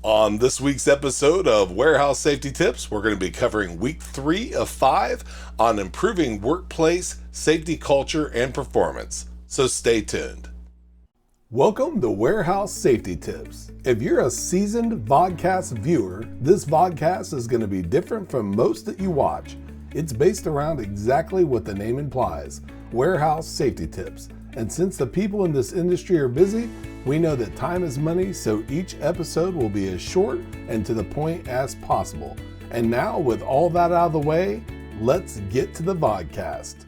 On this week's episode of Warehouse Safety Tips, we're going to be covering week 3 of 5 on improving workplace safety culture and performance. So stay tuned. Welcome to Warehouse Safety Tips. If you're a seasoned vodcast viewer, this vodcast is going to be different from most that you watch. It's based around exactly what the name implies, Warehouse Safety Tips. And since the people in this industry are busy, we know that time is money, so each episode will be as short and to the point as possible. And now, with all that out of the way, let's get to the vodcast.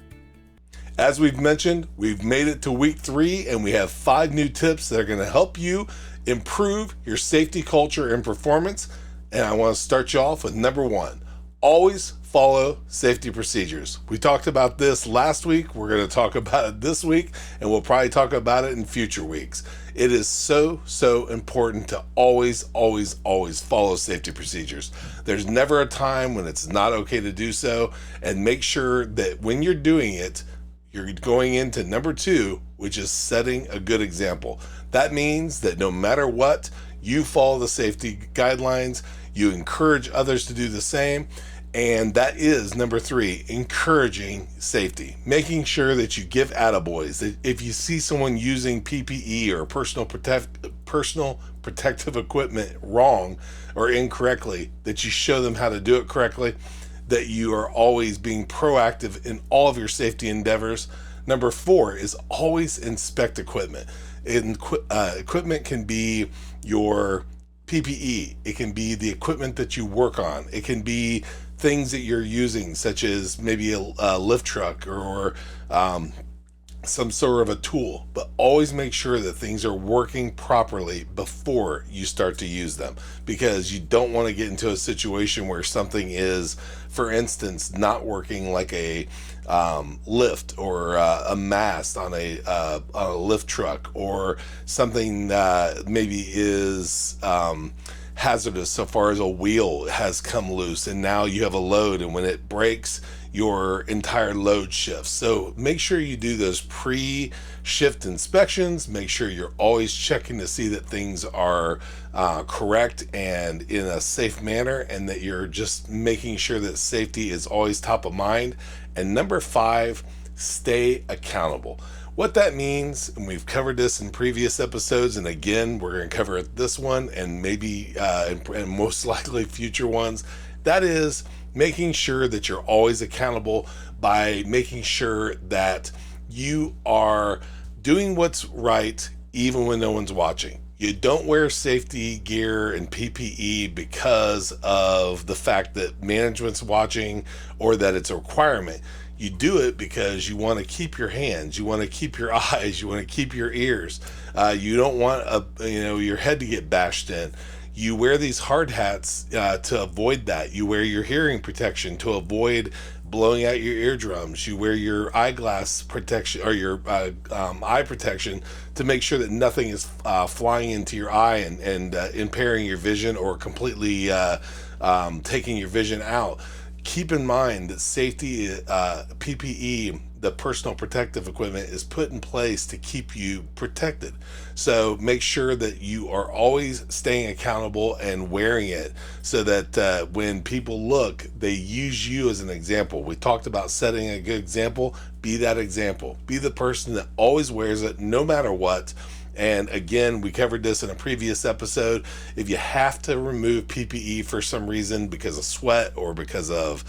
As we've mentioned, we've made it to week 3 and we have 5 new tips that are going to help you improve your safety culture and performance. And I want to start you off with number 1. Always follow safety procedures. We talked about this last week. We're going to talk about it this week, and we'll probably talk about it in future weeks. It is so important to always follow safety procedures. There's never a time when it's not okay to do so, and make sure that when you're doing it, you're going into number 2, which is setting a good example. That means that no matter what, you follow the safety guidelines, you encourage others to do the same. And that is number 3, encouraging safety. Making sure that you give attaboys. That if you see someone using PPE or personal protective equipment wrong or incorrectly, that you show them how to do it correctly. That you are always being proactive in all of your safety endeavors. Number 4 is always inspect equipment. Equipment can be your PPE. It can be the equipment that you work on. It can be things that you're using, such as maybe a lift truck or some sort of a tool, but always make sure that things are working properly before you start to use them, because you don't want to get into a situation where something is, for instance, not working, like a lift or a mast on a lift truck, or something that maybe is hazardous so far as a wheel has come loose and now you have a load, and when it breaks, your entire load shifts. So make sure you do those pre-shift inspections. Make sure you're always checking to see that things are correct and in a safe manner, and that you're just making sure that safety is always top of mind. And number 5, stay accountable. What that means, and we've covered this in previous episodes, and again, we're going to cover it this one and maybe and most likely future ones, that is making sure that you're always accountable by making sure that you are doing what's right even when no one's watching. You don't wear safety gear and PPE because of the fact that management's watching or that it's a requirement. You do it because you want to keep your hands, you want to keep your eyes, you want to keep your ears. You don't want your head to get bashed in. You wear these hard hats to avoid that. You wear your hearing protection to avoid blowing out your eardrums. You wear your eyeglass protection or your eye protection to make sure that nothing is flying into your eye and impairing your vision or completely taking your vision out. Keep in mind that safety, PPE, the personal protective equipment, is put in place to keep you protected. So make sure that you are always staying accountable and wearing it, so that when people look, they use you as an example. We talked about setting a good example. Be that example. Be the person that always wears it no matter what. And again, we covered this in a previous episode. If you have to remove PPE for some reason, because of sweat or because of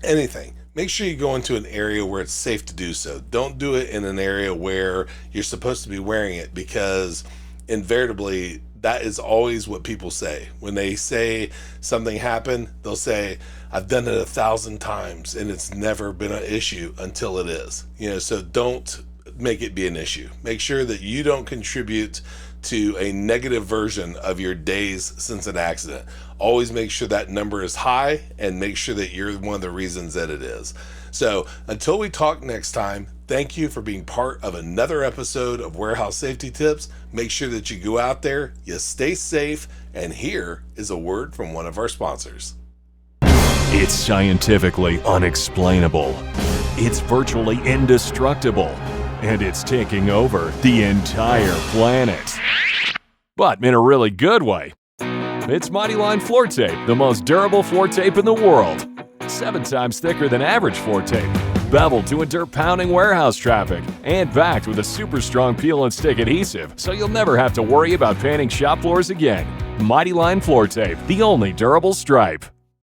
anything, make sure you go into an area where it's safe to do so. Don't do it in an area where you're supposed to be wearing it, because invariably that is always what people say. When they say something happened, they'll say, I've done it 1,000 times and it's never been an issue until it is. So don't make it be an issue. Make sure that you don't contribute to a negative version of your days since an accident. Always make sure that number is high, and make sure that you're one of the reasons that it is. So until we talk next time, thank you for being part of another episode of Warehouse Safety Tips. Make sure that you go out there, you stay safe, and here is a word from one of our sponsors. It's scientifically unexplainable. It's virtually indestructible. And it's taking over the entire planet. but in a really good way. It's Mighty Line Floor Tape, the most durable floor tape in the world. 7 times thicker than average floor tape, beveled to endure pounding warehouse traffic, and backed with a super strong peel and stick adhesive, so you'll never have to worry about painting shop floors again. Mighty Line Floor Tape, the only durable stripe.